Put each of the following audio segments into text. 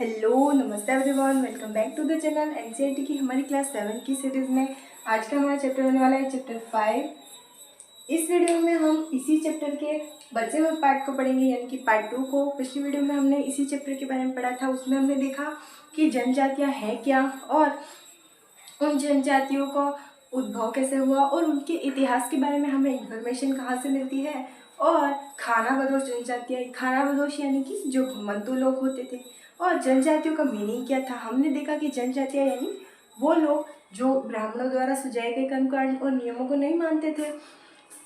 Hello नमस्ते everyone, welcome back to the channel. NCERT की हमारी क्लास 7 की सीरीज़ में आज का हमारा चैप्टर होने वाला है चैप्टर 5। इस वीडियो में हम इसी चैप्टर के बचे हुए पार्ट को पढ़ेंगे, यानी कि पार्ट 2 को। पिछली वीडियो में हमने इसी चैप्टर के बारे में पढ़ा था। उसमें हमने देखा कि जनजातियाँ हैं क्या और उन जनजातियों का उद्भव कैसे हुआ और उनके इतिहास के बारे में हमें इंफॉर्मेशन कहाँ से मिलती है। और खानाबदोश जनजातियाँ, खानाबदोश यानी कि जो घुमंतू लोग होते थे, और जनजातियों का मीनिंग क्या था। हमने देखा कि जनजातियाँ यानी वो लोग जो ब्राह्मणों द्वारा सुझाए गए कर्मकांड और नियमों को नहीं मानते थे।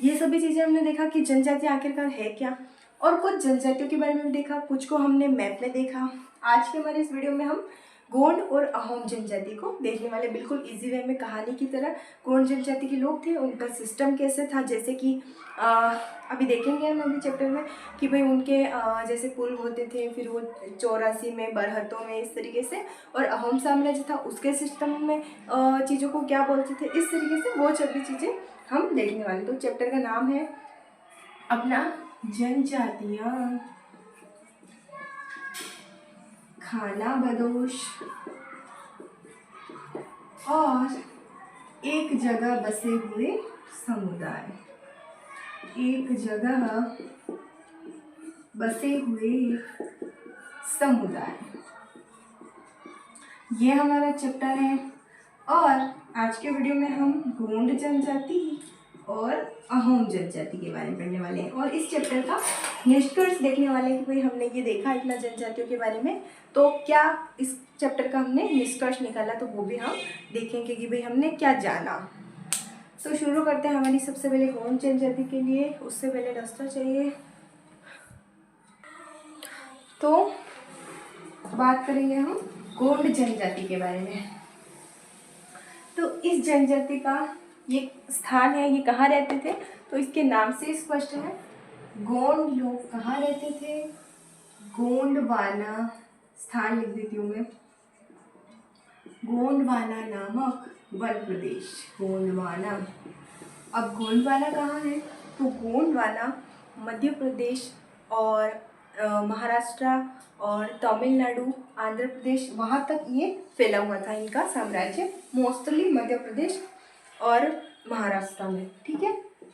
ये सभी चीज़ें हमने देखा कि जनजातियाँ आखिरकार है क्या, और कुछ जनजातियों के बारे में देखा, कुछ को हमने मैप में देखा। आज के हमारे इस वीडियो में हम गोंड और अहोम जनजाति को देखने वाले, बिल्कुल इजी वे में कहानी की तरह। गोंड जनजाति के लोग थे, उनका सिस्टम कैसे था, जैसे कि अभी देखेंगे हम अभी चैप्टर में कि भाई उनके जैसे पूर्व होते थे, फिर वो 84 में बरहतों में इस तरीके से, और अहोम साम्राज्य था उसके सिस्टम में चीज़ों को क्या बोलते थे, इस तरीके से वो सभी चीज़ें हम देखने वाले। तो चैप्टर का नाम है अपना जनजातियाँ, खानाबदोश और एक जगह बसे हुए समुदाय। एक जगह बसे हुए समुदाय, ये हमारा चैप्टर है। और आज के वीडियो में हम गोंड जनजाति और अहोम जनजाति के बारे में पढ़ने वाले हैं, और इस चैप्टर का निष्कर्ष देखने वाले हैं कि भाई हमने ये देखा इतना जनजातियों के बारे में, तो क्या इस चैप्टर का हमने निष्कर्ष निकाला, तो वो भी हम देखेंगे कि भाई हमने क्या जाना। तो शुरू करते हैं हमारी सबसे पहले गोंड जनजाति के लिए। उससे पहले डस्टर चाहिए। तो बात करेंगे हम गोंड जनजाति के बारे में। तो इस जनजाति का ये स्थान है, ये कहाँ रहते थे, तो इसके नाम से स्पष्ट है। गोंड लोग कहाँ रहते थे, गोंडवाना, स्थान लिख देती हूँ मैं, गोंडवाना नामक वन प्रदेश, गोंडवाना। अब गोंडवाना कहाँ है, तो गोंडवाना मध्य प्रदेश और महाराष्ट्र और तमिलनाडु, आंध्र प्रदेश, वहाँ तक ये फैला हुआ था इनका साम्राज्य, मोस्टली मध्य प्रदेश और महाराष्ट्र में। ठीक है,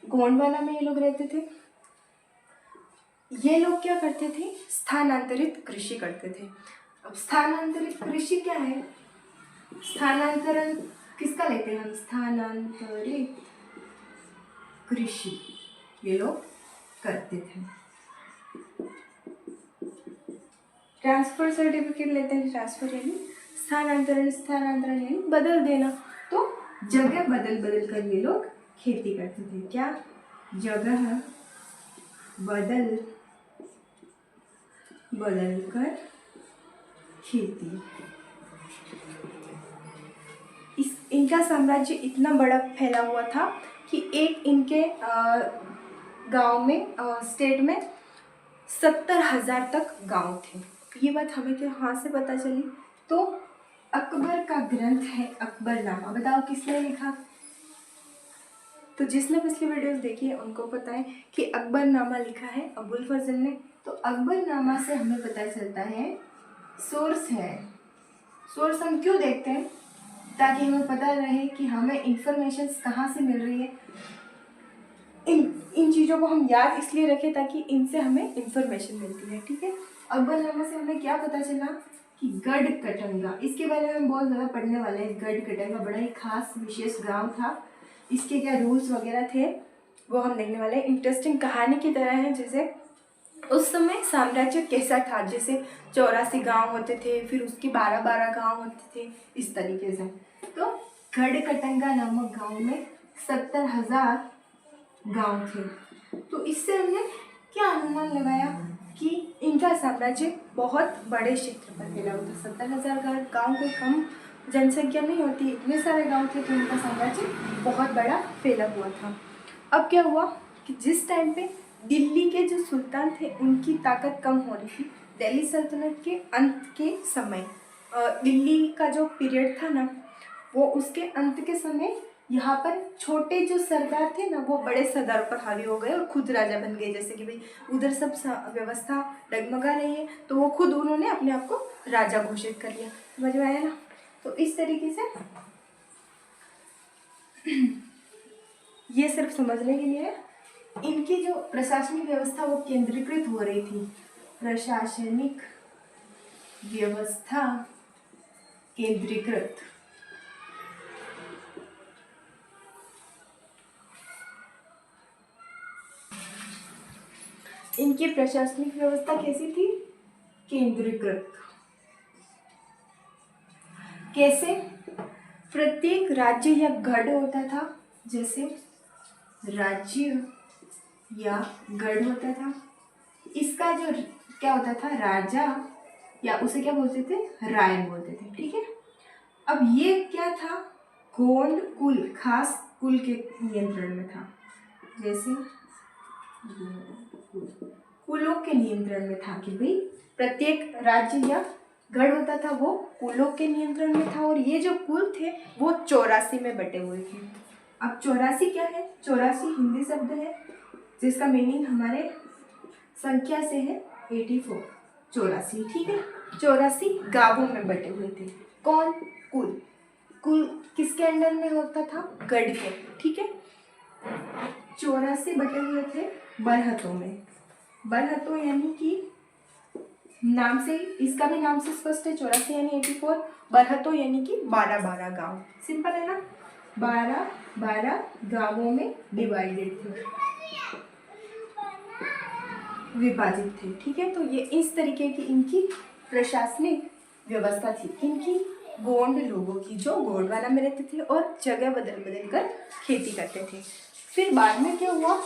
गोंडवाना में ये लोग रहते थे। ये लोग क्या करते थे, स्थानांतरित कृषि करते थे। अब स्थानांतरित कृषि क्या है, स्थानांतरण किसका लेते हैं हम, स्थानांतरित कृषि ये लोग करते थे। ट्रांसफर सर्टिफिकेट लेते हैं, ट्रांसफर यानी स्थानांतरण, स्थानांतरण यानी बदल देना। तो जगह बदल बदल कर ये लोग खेती करते थे। क्या, जगह बदल बदल कर खेती। इनका साम्राज्य इतना बड़ा फैला हुआ था कि एक इनके गांव में, स्टेट में 70,000 तक गांव थे। ये बात हमें कहाँ से पता चली, तो अकबर का ग्रंथ है अकबरनामा। बताओ किसने लिखा, तो जिसने पिछली वीडियोस देखी है उनको पता है कि अकबरनामा लिखा है अबुल फजल ने। तो अकबरनामा से हमें पता चलता है, सोर्स है। सोर्स हम क्यों देखते हैं, ताकि हमें पता रहे कि हमें इंफॉर्मेशन कहाँ से मिल रही है। इन चीज़ों को हम याद इसलिए रखें ताकि इनसे हमें इंफॉर्मेशन मिलती है। ठीक है, अकबरनामा से हमें क्या पता चला कि गढ़कटंगा, इसके बारे में हम बहुत ज़्यादा पढ़ने वाले हैं। गढ़कटंगा बड़ा ही खास विशेष गांव था, इसके क्या रूल्स वगैरह थे वो हम देखने वाले हैं। इंटरेस्टिंग कहानी की तरह है, जैसे उस समय साम्राज्य कैसा था, जैसे 84 गांव होते थे, फिर उसके 12-12 गांव होते थे, इस तरीके से। तो गढ़कटंगा नामक गांव में 70,000 गांव थे। तो इससे हमने क्या अनुमान लगाया कि इनका साम्राज्य बहुत बड़े क्षेत्र पर फैला हुआ था। 70,000 गांव कोई कम जनसंख्या नहीं होती, इतने सारे गांव थे, तो इनका साम्राज्य बहुत बड़ा फैला हुआ था। अब क्या हुआ कि जिस टाइम पे दिल्ली के जो सुल्तान थे उनकी ताकत कम हो रही थी, दिल्ली सल्तनत के अंत के समय, दिल्ली का जो पीरियड था ना, वो उसके अंत के समय यहाँ पर छोटे जो सरदार थे ना वो बड़े सरदार पर हावी हो गए और खुद राजा बन गए। जैसे कि भाई उधर सब व्यवस्था डगमगा रही है तो वो खुद उन्होंने अपने आप को राजा घोषित कर लिया। समझ में आया ना? तो इस तरीके से ये सिर्फ समझने के लिए है। इनकी जो प्रशासनिक व्यवस्था वो केंद्रीकृत हो रही थी। प्रशासनिक व्यवस्था केंद्रीकृत। इनकी प्रशासनिक व्यवस्था कैसी थी? केंद्रीकृत। कैसे? प्रत्येक राज्य या गढ़ होता था, जैसे राज्य या गढ़ होता था, इसका जो क्या होता था, राजा या उसे क्या बोलते थे, राय बोलते थे। ठीक है। अब ये क्या था, गोंड कुल, खास कुल के नियंत्रण में था। जैसे कुलों के नियंत्रण में था कि भाई प्रत्येक राज्य या गढ़ होता था वो कुलों के नियंत्रण में था। और ये जो कुल थे वो 84 में बटे हुए थे। अब 84 क्या है? 84 हिंदी शब्द है जिसका मीनिंग हमारे संख्या से है 84, 84। ठीक है। 84 गांवों में बटे हुए थे। कौन? कुल। कुल किसके अंडर में होता था? गढ़ के। ठीक है। 84 बटे हुए थे बरहतों में। बरहतों यानी कि नाम से, इसका भी नाम से स्पष्ट है, 84 यानी 84। बरहतों यानी कि 12-12 गांव। सिंपल है ना? 12-12 गांवों में डिवाइडेड थे, विभाजित थे। ठीक है। तो ये इस तरीके की इनकी प्रशासनिक व्यवस्था थी, इनकी गोंड लोगों की, जो गोंडवाना में रहते थे और जगह बदल बदल कर खेती करते थे। फिर बाद में क्या हुआ,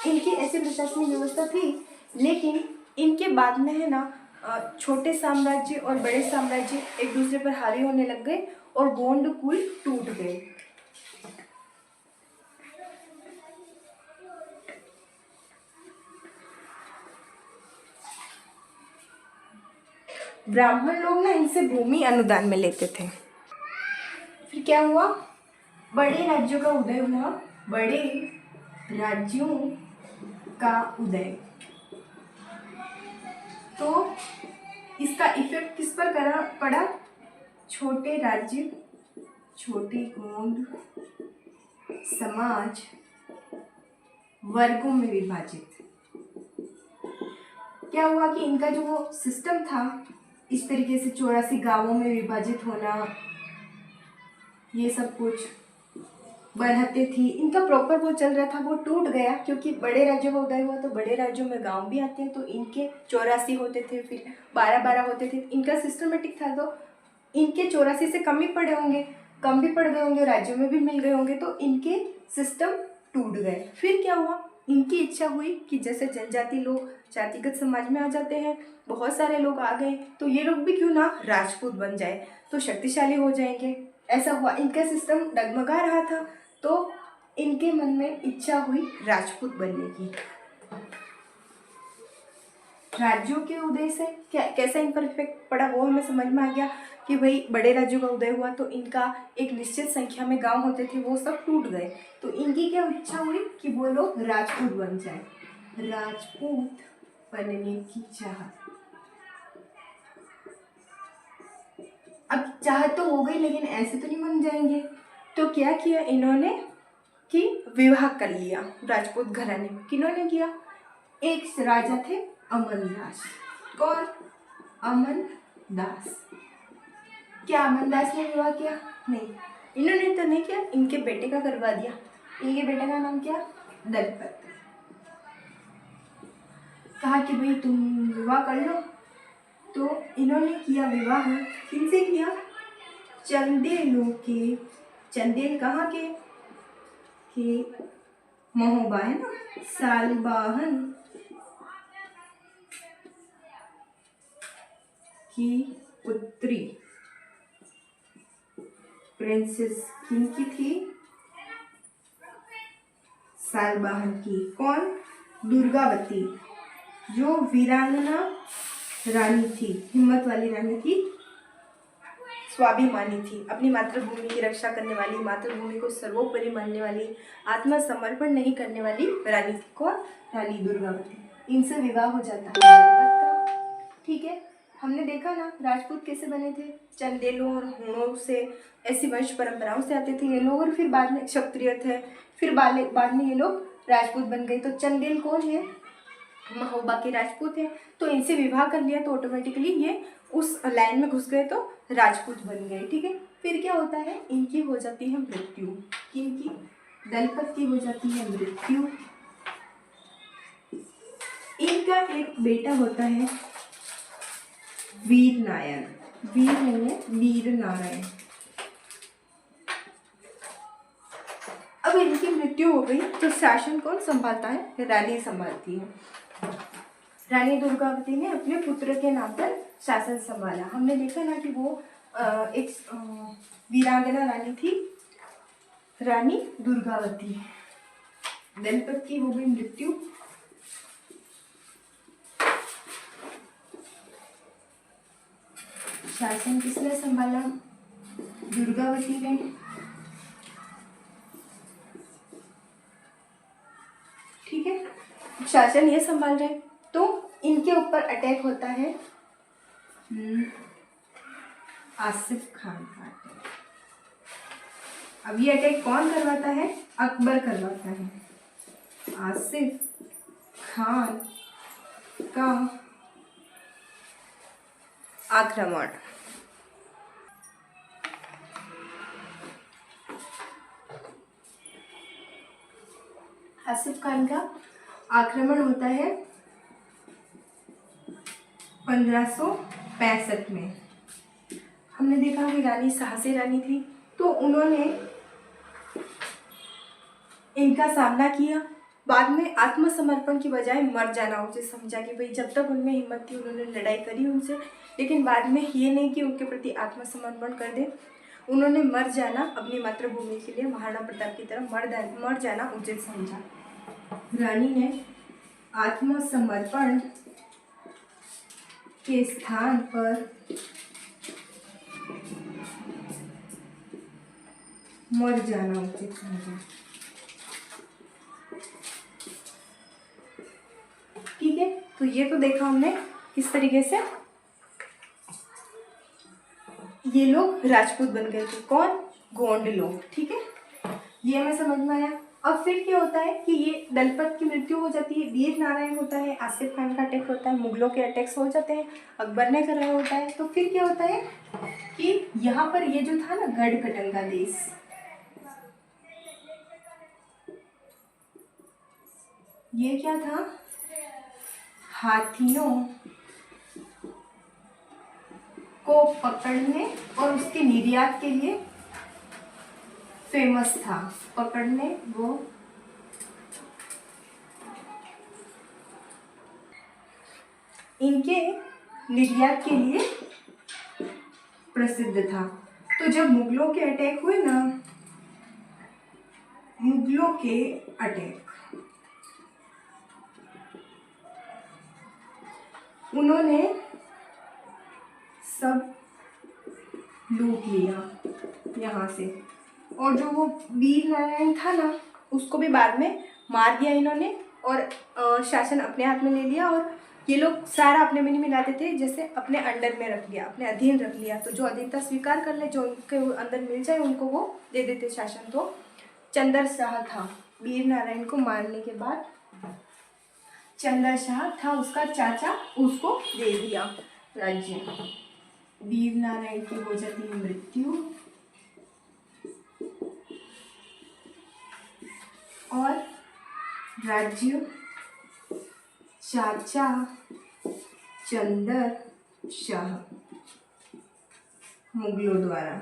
इनकी ऐसी प्रशासनिक व्यवस्था थी, लेकिन इनके बाद में है ना छोटे साम्राज्य और बड़े साम्राज्य एक दूसरे पर हावी होने लग गए और गोंड कुल टूट गए। ब्राह्मण लोग ना इनसे भूमि अनुदान में लेते थे। फिर क्या हुआ, बड़े राज्यों का उदय हुआ। बड़े राज्यों का उदय। तो इसका इफेक्ट किस पर पड़ा? छोटे राज्य, छोटे गोंड समाज वर्गों में विभाजित। क्या हुआ कि इनका जो वो सिस्टम था, इस तरीके से 84 गांवों में विभाजित होना, ये सब कुछ बरहते थी, इनका प्रॉपर वो चल रहा था, वो टूट गया। क्योंकि बड़े राज्यों का उदय हुआ तो बड़े राज्यों में गांव भी आते हैं, तो इनके 84 होते थे, फिर 12-12 होते थे। इनका सिस्टमेटिक था, तो इनके 84 से कम ही पड़े होंगे, कम भी पड़ गए होंगे, राज्यों में भी मिल गए होंगे, तो इनके सिस्टम टूट गए। फिर क्या हुआ, इनकी इच्छा हुई कि जैसे जनजाति लोग जातिगत समाज में आ जाते हैं, बहुत सारे लोग आ गए, तो ये लोग भी क्यों ना राजपूत बन जाए, तो शक्तिशाली हो जाएंगे। ऐसा हुआ, इनका सिस्टम डगमगा रहा था, तो इनके मन में इच्छा हुई राजपूत बनने की। राज्यों के उदय से क्या कैसा इन पर इफेक्ट पड़ा वो हमें समझ में आ गया कि भाई बड़े राज्यों का उदय हुआ तो इनका एक निश्चित संख्या में गांव होते थे, वो सब टूट गए। तो इनकी क्या इच्छा हुई कि वो लोग राजपूत बन जाए, राजपूत बनने की चाह। अब चाह तो हो गई, लेकिन ऐसे तो नहीं बन जाएंगे, तो क्या किया इन्होंने कि विवाह कर लिया राजपूत घराने में। किन्होंने किया? एक राजा थे अमनदास। कौन? अमनदास। क्या अमनदास ने विवाह किया? नहीं, इन्होंने तो नहीं किया, इनके बेटे का करवा दिया। इनके बेटे का नाम क्या? दलपत। कहा कि भाई तुम विवाह कर लो, तो इन्होंने किया विवाह। किनसे किया? चंदेलों के। चंदेल कहाँ के? महोबा है ना, सालबाहन की पुत्री। प्रिंसेस किनकी थी? सालबाहन की। कौन? दुर्गावती, जो वीरांगना रानी थी, हिम्मत वाली रानी थी, स्वाभिमानी थी, अपनी मातृभूमि की रक्षा करने वाली, मातृभूमि को सर्वोपरि मानने वाली, आत्मसमर्पण नहीं करने वाली रानी थी। कौन? रानी दुर्गावती। इनसे विवाह हो जाता है दलपत का। ठीक है, हमने देखा ना राजपूत कैसे बने थे, चंदेलों और हूणों से, ऐसी वंश परंपराओं से आते थे ये लोग, और फिर बाद में क्षत्रिय थे, फिर बाद में ये लोग राजपूत बन गए। तो चंदेल कौन है? महोबा के राजपूत हैं। तो इनसे विवाह कर लिया तो ऑटोमेटिकली ये उस लाइन में घुस गए तो राजपूत बन गए। ठीक है, फिर क्या होता है, इनकी हो जाती है मृत्यु। किनकी? दलपत की हो जाती है मृत्यु। इनका एक बेटा होता है वीर नारायण, वीर नहीं है, वीर नारायण। अब इनकी मृत्यु हो गई तो शासन कौन संभालता है? रानी संभालती है। रानी दुर्गावती ने अपने पुत्र के नाम पर शासन संभाला। हमने देखा ना कि वो एक वीरांगना रानी थी, रानी दुर्गावती। दलपत की हो गई मृत्यु। शासन किसने संभाला? दुर्गावती ने। ठीक है, शासन ये संभाल रहे, तो इनके ऊपर अटैक होता है आसिफ खान का अटैक। अब ये अटैक कौन करवाता है? अकबर करवाता है। आसिफ खान का आक्रमण। आसिफ खान का आक्रमण होता है 1565 में। हमने देखा कि रानी साहसी रानी थी, तो उन्होंने इनका सामना किया। बाद में आत्मसमर्पण की बजाय मर जाना उचित समझा कि भाई जब तक उनमें हिम्मत थी उन्होंने लड़ाई करी उनसे, लेकिन बाद में ये नहीं कि उनके प्रति आत्मसमर्पण कर दे, उन्होंने मर जाना अपनी मातृभूमि के लिए महाराणा प्रताप की तरह मर जाना उचित समझा। रानी ने आत्मसमर्पण के स्थान पर मर जाना उचित समझा। ठीक है, तो ये तो देखा हमने किस तरीके से ये लोग राजपूत बन गए थे। कौन? गोंड लोग। ठीक है, ये हमें समझ में आया। अब फिर क्या होता है कि ये दलपत की मृत्यु हो जाती है, वीर नारायण होता है, आसिफ खान का अटैक होता है, मुगलों के अटैक्स हो जाते हैं, अकबर ने कराया होता है। तो फिर क्या होता है कि यहाँ पर ये जो था ना गढ़कटन का देश, ये क्या था? हाथियों को पकड़ने और उसके निर्यात के लिए फेमस था। पकड़ने वो इनके निर्यात के लिए प्रसिद्ध था। तो जब मुगलों के अटैक हुए ना, मुगलों के अटैक, उन्होंने सब लूट लिया यहाँ से, और जो वो वीर नारायण था ना उसको भी बाद में मार दिया इन्होंने, और शासन अपने हाथ में ले लिया, और ये लोग सारा अपने में नहीं मिलाते थे, जैसे अपने अंडर में रख लिया, अपने अधीन रख लिया। तो जो अधीनता स्वीकार कर ले, जो उनके अंदर मिल जाए उनको वो दे देते शासन। तो चंदर शाह था वीर नारायण को मारने के बाद, चंदर शाह था उसका चाचा, उसको दे दिया राज्य। वीर नारायण की हो जाती है मृत्यु, और राज्य चाचा चंदर शाह मुगलों द्वारा।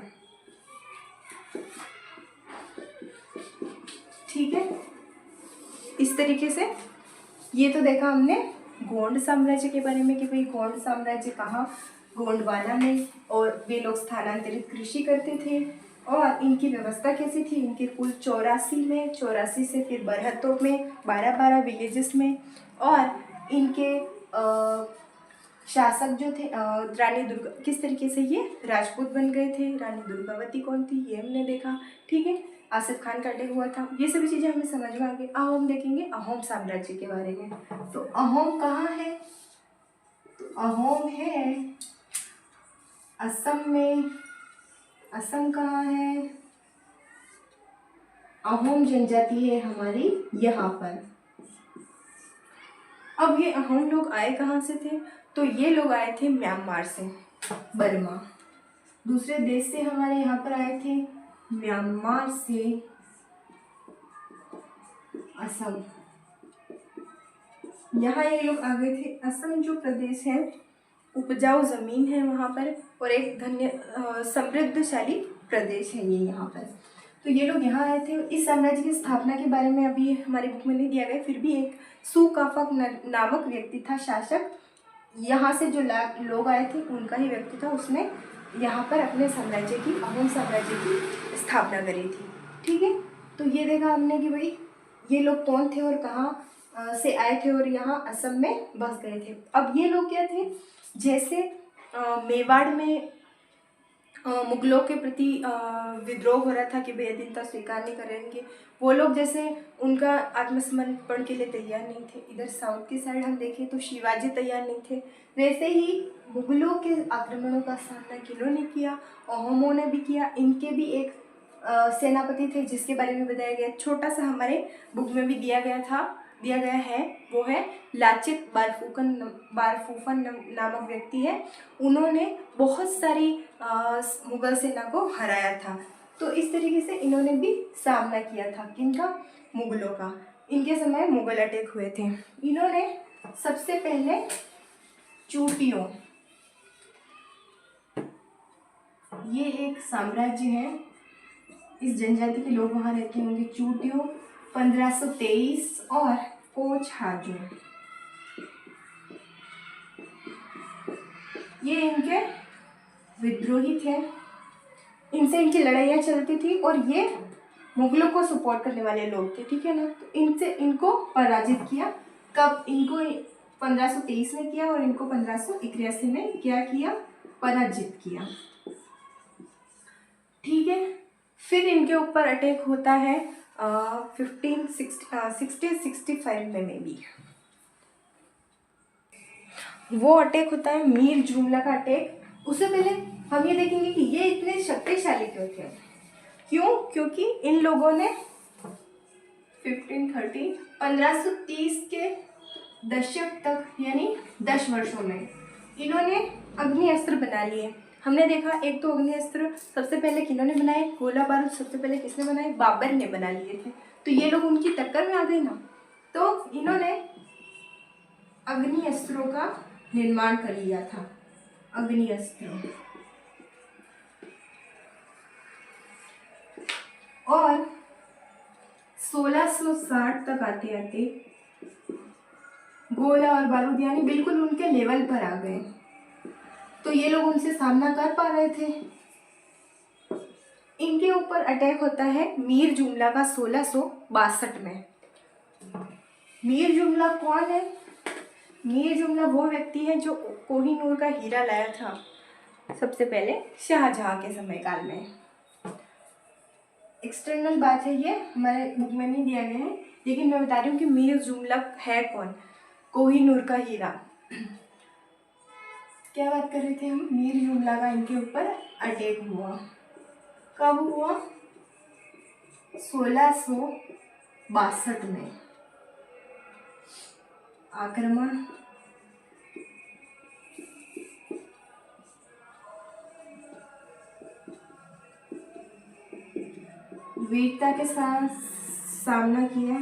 ठीक है, इस तरीके से ये तो देखा हमने गोंड साम्राज्य के बारे में कि भाई गोंड साम्राज्य कहाँ? गोंडवाना में, और वे लोग स्थानांतरित कृषि करते थे, और इनकी व्यवस्था कैसी थी? इनके कुल 84 में, 84 से फिर 72 में, 12-12 विलेजेस में, और इनके शासक जो थे रानी दुर्गा, किस तरीके से ये राजपूत बन गए थे। रानी दुर्गावती कौन थी ये हमने देखा, ठीक है। आसिफ खान का अटैक हुआ था, ये सभी चीज़ें हमें समझ में आ गई। अब हम देखेंगे अहोम साम्राज्य के बारे में। तो अहोम कहाँ है, तो अहोम है असम में। असम कहाँ है, अहोम जनजाति है हमारी यहाँ पर। अब ये अहोम लोग आए कहाँ से थे, तो ये लोग आए थे म्यांमार से, बर्मा, दूसरे देश से हमारे यहाँ पर आए थे, म्यांमार से असम। यहाँ ये लोग आ गए थे। असम जो प्रदेश है उपजाऊ जमीन है वहाँ पर, और एक समृद्धशाली प्रदेश है ये यहाँ पर। तो ये लोग यहाँ आए थे। इस साम्राज्य की स्थापना के बारे में अभी हमारी बुक में नहीं दिया गया, फिर भी एक सुकाफक नामक व्यक्ति था शासक, यहाँ से जो लोग आए थे उनका ही व्यक्ति था, उसने यहाँ पर अपने साम्राज्य की, अहोम साम्राज्य की स्थापना करी थी, ठीक है। तो ये देखा हमने कि भाई ये लोग कौन थे और कहाँ से आए थे और यहाँ असम में बस गए थे। अब ये लोग क्या थे, जैसे मेवाड़ में मुगलों के प्रति विद्रोह हो रहा था कि वे अधीनता स्वीकार नहीं करेंगे, वो लोग जैसे उनका आत्मसमर्पण के लिए तैयार नहीं थे। इधर साउथ की साइड हम देखें तो शिवाजी तैयार नहीं थे, वैसे ही मुगलों के आक्रमणों का सामना किन्होंने ने किया, अहोमों ने भी किया। इनके भी एक सेनापति थे जिसके बारे में बताया गया, छोटा सा हमारे बुक में भी दिया गया है, वो है लाचित बारफूकन नामक व्यक्ति है। उन्होंने बहुत सारी मुगल सेना को हराया था। तो इस तरीके से इन्होंने भी सामना किया था, किनका, मुगलों का। इनके समय मुगल अटैक हुए थे। इन्होंने सबसे पहले चूटियों, ये एक साम्राज्य है, इस जनजाति के लोग वहाँ रहते होंगे। चूटियों 1523 और कोच हाजू, ये इनके विद्रोही थे, इनसे इनकी लड़ाइयाँ चलती थी और ये मुगलों को सपोर्ट करने वाले लोग थे, ठीक है ना। तो इनसे इनको पराजित किया। कब, इनको 1523 में किया और इनको 1581 में क्या किया, पराजित किया, ठीक है। फिर इनके ऊपर अटैक होता है 1565 में भी। वो अटैक होता है मीर जुमला का अटैक। उससे पहले हम ये देखेंगे कि ये इतने शक्तिशाली क्यों थे। क्योंकि इन लोगों ने 1530 के दशक तक, यानी 10 वर्षों में इन्होंने अग्नि अस्त्र बना लिए। हमने देखा एक तो अग्नि अस्त्र सबसे पहले किन्होंने बनाए, गोला बारूद सबसे पहले किसने बनाए, बाबर ने बना लिए थे। तो ये लोग उनकी टक्कर में आ गए ना, तो इन्होंने अग्नि अस्त्रों का निर्माण कर लिया था। अग्नि अस्त्र, और 1660 तक आते आते गोला और बारूद यानी बिल्कुल उनके लेवल पर आ गए। तो ये लोग उनसे सामना कर पा रहे थे। इनके ऊपर अटैक होता है मीर जुमला का 1662 में। मीर जुमला कौन है, मीर जुमला वो व्यक्ति है जो कोहिनूर का हीरा लाया था सबसे पहले शाहजहां के समय काल में। एक्सटर्नल बात है, ये हमारे बुक में नहीं दिया गया है, लेकिन मैं बता रही हूँ कि मीर जुमला है कौन, कोहिनूर का हीरा। क्या बात कर रहे थे हम, मीर जुमला का इनके ऊपर अटैक हुआ। कब हुआ, 1662 में आक्रमण। वीरता के साथ सामना किया,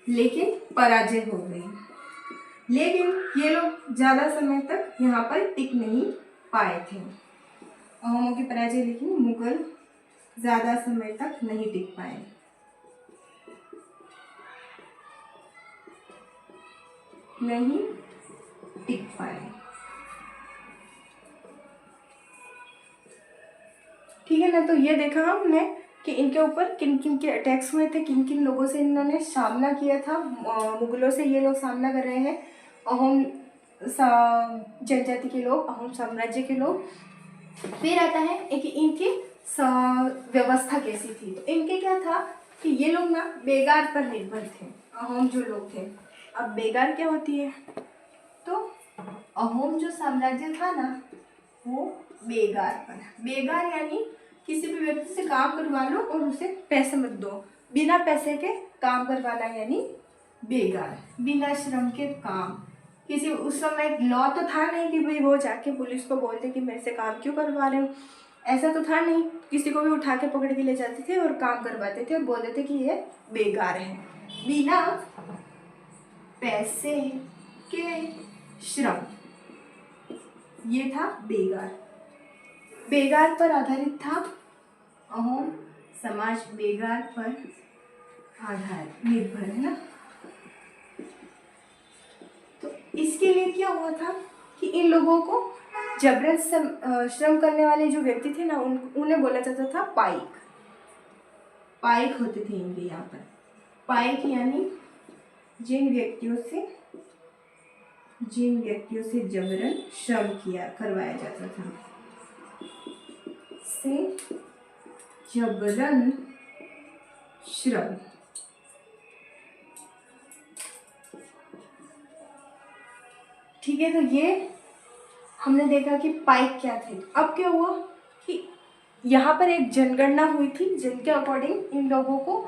लेकिन पराजय हो गई। लेकिन ये लोग ज़्यादा समय तक यहाँ पर टिक नहीं पाए थे। अहोमों की पराजय, लेकिन मुगल ज़्यादा समय तक नहीं टिक पाए। नहीं टिक पाए, ठीक है ना। तो ये देखा हमने कि इनके ऊपर किन किन के अटैक्स हुए थे, किन किन लोगों से इन्होंने सामना किया था। मुगलों से ये लोग सामना कर रहे हैं, अहोम जनजाति के लोग, अहोम साम्राज्य के लोग। फिर आता है कि इनकी व्यवस्था कैसी थी। तो इनके क्या था कि ये लोग ना बेगार पर निर्भर थे, अहोम जो लोग थे। अब बेगार क्या होती है, तो अहोम जो साम्राज्य था ना वो बेगार पर, बेगार यानी किसी भी व्यक्ति से काम करवा लो और उसे पैसे मत दो, बिना पैसे के काम करवाना यानी बेगार, बिना श्रम के काम। किसी उस समय लॉ तो था नहीं कि भाई वो जाके पुलिस को बोलते कि मेरे से काम क्यों करवा रहे हो, ऐसा तो था नहीं। किसी को भी उठा के पकड़ के ले जाते थे और काम करवाते थे और बोलते थे कि ये बेगार है, बिना पैसे के श्रम, ये था बेगार। बेगार पर आधारित था अहोम समाज, बेगार पर आधारित निर्भर है ना। तो इसके लिए क्या हुआ था कि इन लोगों को जबरन श्रम करने वाले जो व्यक्ति थे ना उन्हें बोला जाता था पाइक। पाइक होते थे इनके यहाँ पर। पाइक यानी जिन व्यक्तियों से जबरन श्रम करवाया जाता था, से जबरन श्रम। ठीक है, तो ये हमने देखा कि पाइक क्या थे। अब क्या हुआ कि यहाँ पर एक जनगणना हुई थी जिनके अकॉर्डिंग इन लोगों को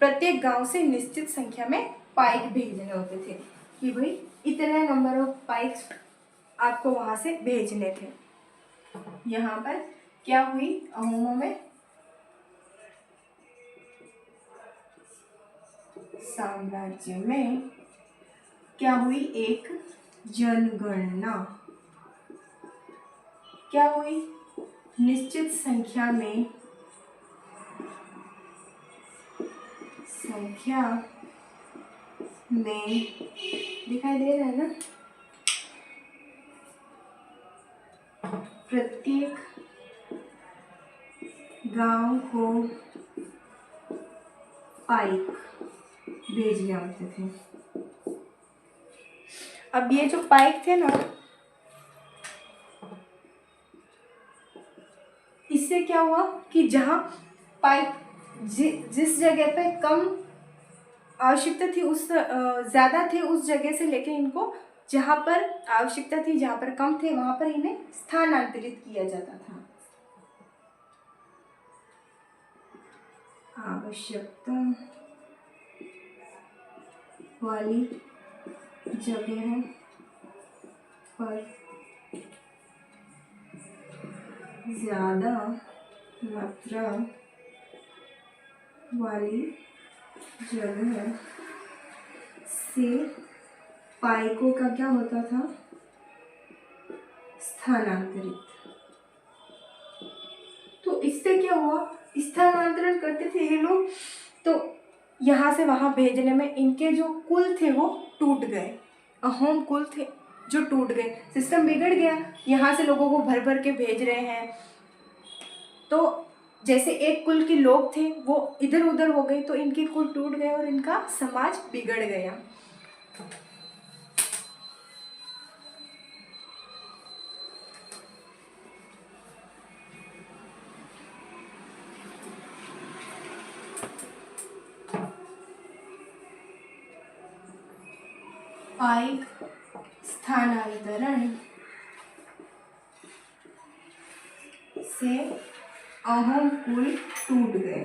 प्रत्येक गांव से निश्चित संख्या में पाइक भेजने होते थे कि भाई इतने नंबर ऑफ पाइक्स आपको वहां से भेजने थे। यहाँ पर क्या हुई, अहोमों में साम्राज्य में क्या हुई, एक जनगणना। क्या हुई, निश्चित संख्या में दिखाई दे रहा है ना, प्रत्येक गांव को पाइक भेजने होते थे। अब ये जो पाइक थे ना, इससे क्या हुआ कि जहां पाइक जिस जगह पे कम आवश्यकता थी उस ज्यादा थे उस जगह से लेके इनको जहां पर आवश्यकता थी, जहां पर कम थे वहां पर इन्हें स्थानांतरित किया जाता था। आवश्यकता वाली जगह पर ज्यादा मात्रा वाली जगह से पाइकों का क्या होता था, स्थानांतरित। तो इससे क्या हुआ, स्थानांतरण करते थे ये लोग, तो यहाँ से वहाँ भेजने में इनके जो कुल थे वो टूट गए, अहोम कुल थे जो टूट गए, सिस्टम बिगड़ गया। यहाँ से लोगों को भर भर के भेज रहे हैं, तो जैसे एक कुल के लोग थे वो इधर उधर हो गए, तो इनके कुल टूट गए और इनका समाज बिगड़ गया। पाइक स्थानांतरण से अहोम कुल टूट गए।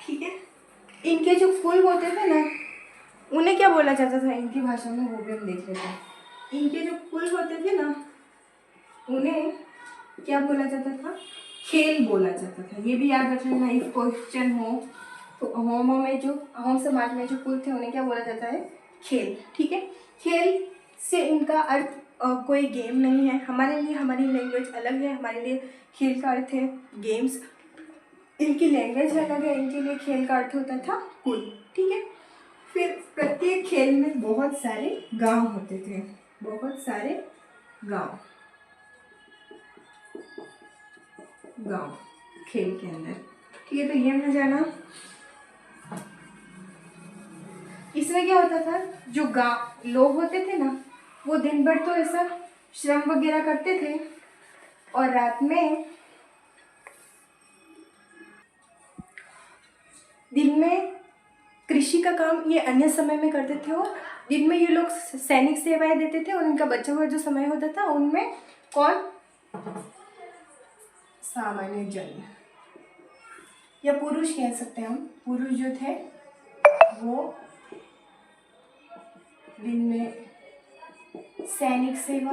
ठीक है, इनके जो कुल होते थे ना उन्हें क्या बोला जाता था इनकी भाषा में, वो भी हम देख लेते हैं। इनके जो कुल होते थे ना उन्हें क्या बोला जाता था, खेल बोला जाता था। ये भी याद रख लेना, इफ क्वेश्चन हो तो अहोमों में जो अहोम समाज में जो कुल थे उन्हें क्या बोला जाता है, खेल। ठीक है, खेल से इनका अर्थ कोई गेम नहीं है। हमारे लिए हमारी लैंग्वेज अलग है, हमारे लिए खेल का अर्थ है गेम्स, इनकी लैंग्वेज अलग है, इनके लिए खेल का अर्थ होता था कुल। ठीक है, फिर प्रत्येक खेल में बहुत सारे गांव होते थे, बहुत सारे गांव, गांव खेल के अंदर। ठीक है, तो ये हमने जाना। इसमें क्या होता था, जो गांव लोग होते थे ना, वो दिन भर तो ऐसा श्रम वगैरह करते थे और रात में, दिन में कृषि का काम ये अन्य समय में करते थे और दिन में ये लोग सैनिक सेवाएं देते थे। और इनका बचा हुआ जो समय होता था उनमें कौन, सामान्य जन या पुरुष कह सकते हैं हम, पुरुष जो थे वो दिन में सैनिक सेवा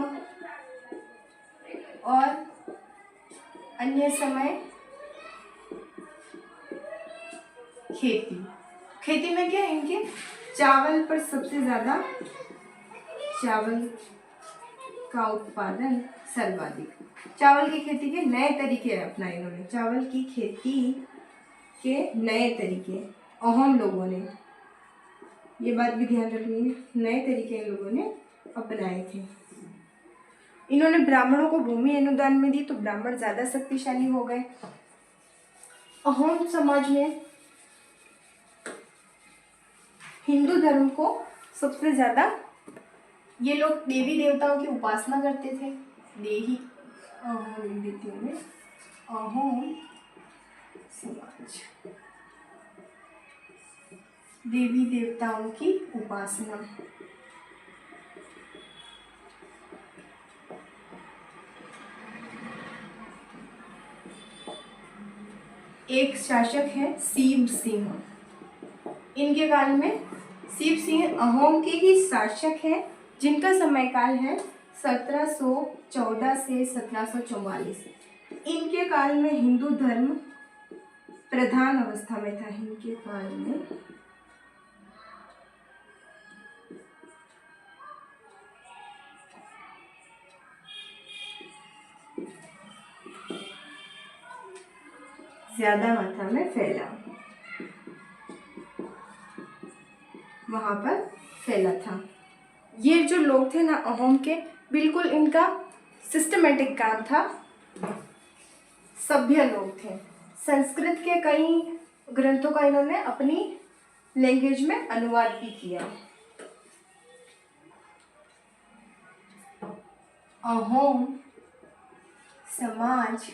और अन्य समय खेती। खेती में क्या, इनके चावल पर सबसे ज़्यादा, चावल का उत्पादन सर्वाधिक। चावल की खेती के नए तरीके अपनाए इन्होंने, चावल की खेती के नए तरीके अहोम लोगों ने, ये बात भी ध्यान रखनी है, नए तरीके इन लोगों ने अपनाए थे। इन्होंने ब्राह्मणों को भूमि अनुदान में दी तो ब्राह्मण ज़्यादा शक्तिशाली हो गए। अहोम समाज में हिंदू धर्म को सबसे ज़्यादा, ये लोग देवी देवताओं की उपासना करते थे। देही अहोम समाज, देवी देवताओं की उपासना। एक शासक है शिव सिंह, इनके काल में शिव सिंह अहोम के ही शासक हैं, जिनका समयकाल है 1714 से 1744। इनके काल में हिंदू धर्म प्रधान अवस्था में था। इनके काल में ज्यादा मात्रा में फैला, वहां पर फैला था। ये जो लोग थे ना अहोम के, बिल्कुल इनका सिस्टमेटिक काम था, सभ्य लोग थे। संस्कृत के कई ग्रंथों का इन्होंने अपनी लैंग्वेज में अनुवाद भी किया। अहोम समाज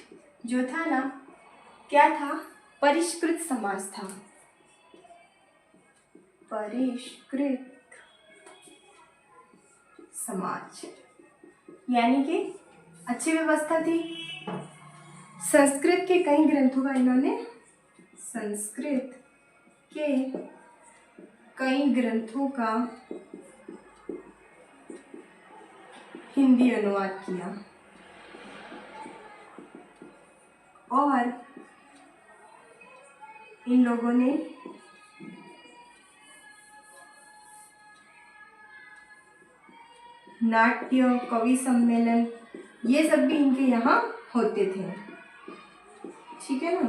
जो था ना, क्या था, परिष्कृत समाज था। परिष्कृत समाज यानी कि अच्छी व्यवस्था थी। संस्कृत के कई ग्रंथों का इन्होंने, संस्कृत के कई ग्रंथों का हिंदी अनुवाद किया और इन लोगों ने नाट्य, कवि सम्मेलन, ये सब भी इनके यहाँ होते थे। ठीक है ना।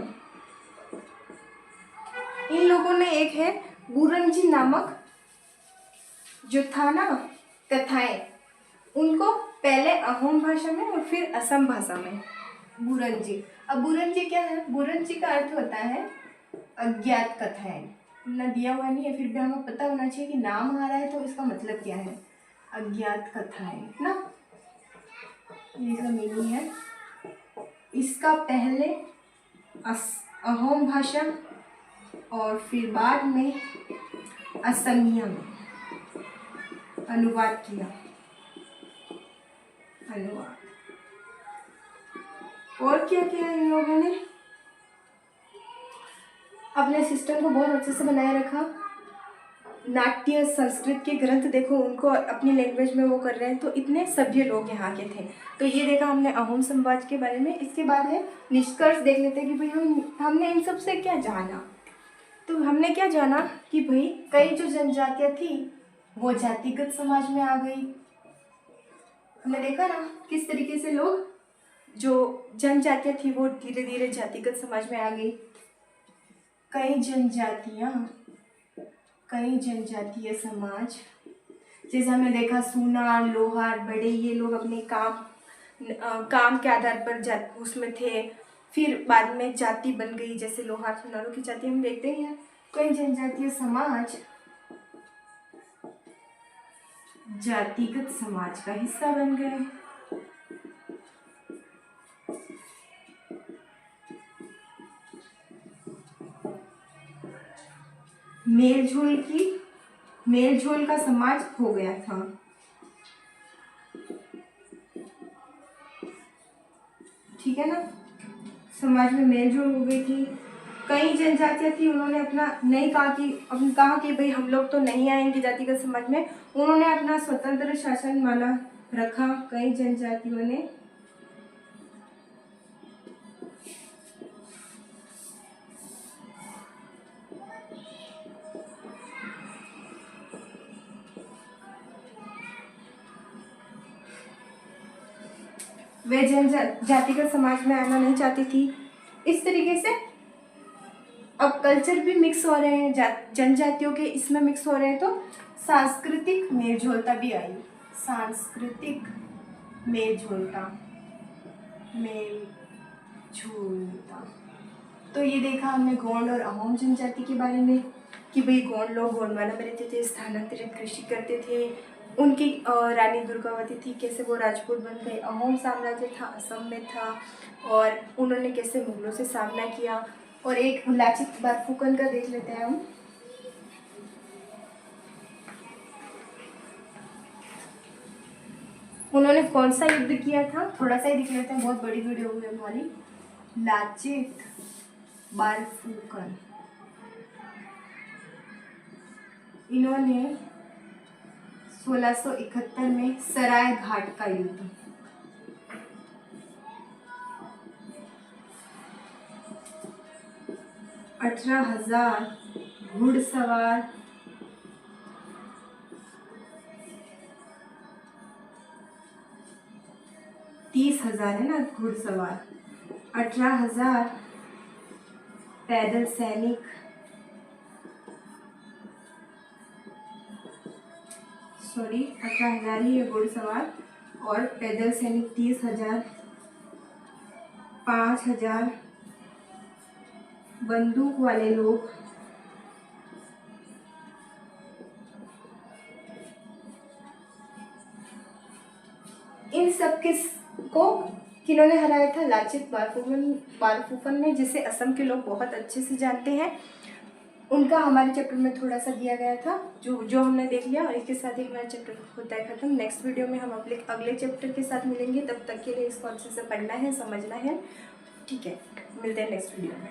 इन लोगों ने एक है बुरंजी नामक जो था ना, कथाएं, उनको पहले अहोम भाषा में और फिर असम भाषा में बुरंजी। अब बुरंजी क्या है, बुरंजी का अर्थ होता है अज्ञात कथाएं। ना दिया हुआ नहीं है, फिर भी हमें पता होना चाहिए कि नाम आ रहा है तो इसका मतलब क्या है, अज्ञात कथाएं ना, ये इसका मीनिंग है। इसका पहले अहोम भाषा और फिर बाद में असमिया में अनुवाद किया, अनुवाद। और क्या किया इन लोगों ने, अपने सिस्टम को बहुत अच्छे से बनाए रखा। नाट्य, संस्कृत के ग्रंथ देखो, उनको अपनी लैंग्वेज में वो कर रहे हैं, तो इतने सभ्य लोग यहाँ के थे। तो ये देखा हमने अहोम समाज के बारे में। इसके बाद है निष्कर्ष देख लेते हैं कि भाई हमने इन सब से क्या जाना। तो हमने क्या जाना कि भाई कई जो जनजातियाँ थी वो जातिगत समाज में आ गई। हमने देखा ना किस तरीके से लोग, जो जनजातियाँ थी वो धीरे धीरे जातिगत समाज में आ गई। कई जनजातीय समाज जैसे हमने देखा सूनार, लोहार, बड़े, ये लोग अपने काम के आधार पर उसमें थे। फिर बाद में जाति बन गई, जैसे लोहार सुनारों की जाति हम देखते हैं। कई जनजातीय समाज जातिगत समाज का हिस्सा बन गए। मेलझोल का समाज हो गया था। ठीक है ना, समाज में मेलझोल हो गई थी। कई जनजातियां थी, उन्होंने अपना नहीं कहा कि भाई हम लोग तो नहीं आएंगे जातिगत समाज में। उन्होंने अपना स्वतंत्र शासन माना रखा कई जनजातियों ने। वे जातिगत समाज में आना नहीं चाहती थी। इस तरीके से अब कल्चर भी मिक्स हो रहे हैं, जनजातियों के इसमें मिक्स हो रहे हैं, तो सांस्कृतिक मेलझोलता भी आई। सांस्कृतिक मेलझोलता। तो ये देखा हमने गोंड और अहोम जनजाति के बारे में कि भाई गोंड लोग गोंडवाना में रहते थे, स्थानांतरित कृषि करते थे। उनकी रानी दुर्गावती थी, कैसे वो राजपूत बन गए। अहोम साम्राज्य था, असम में था, और उन्होंने कैसे मुगलों से सामना किया। और एक लाचित बारफुकन का देख लेते हैं हम। उन्होंने कौन सा युद्ध किया था, थोड़ा सा ही देख लेते हैं, बहुत बड़ी वीडियो हुई हमारी। लाचित बारफुकन, इन्होंने 1671 में सराय घाट का युद्ध, 18,000 घुड़सवार, 30,000 है ना घुड़सवार, 18,000 पैदल सैनिक, सॉरी 18,000 ही है घुड़सवार, और पैदल सैनिक 30,000, 5,000 बंदूक वाले लोग, इन सब को किन्होंने हराया था? लाचित बारफुकन ने, जिसे असम के लोग बहुत अच्छे से जानते हैं। उनका हमारे चैप्टर में थोड़ा सा दिया गया था, जो हमने देख लिया। और इसके साथ ही हमारा चैप्टर होता है खत्म। नेक्स्ट वीडियो में हम अपने अगले चैप्टर के साथ मिलेंगे। तब तक के लिए इसको अच्छे से पढ़ना है, समझना है। ठीक है, मिलते हैं नेक्स्ट वीडियो में।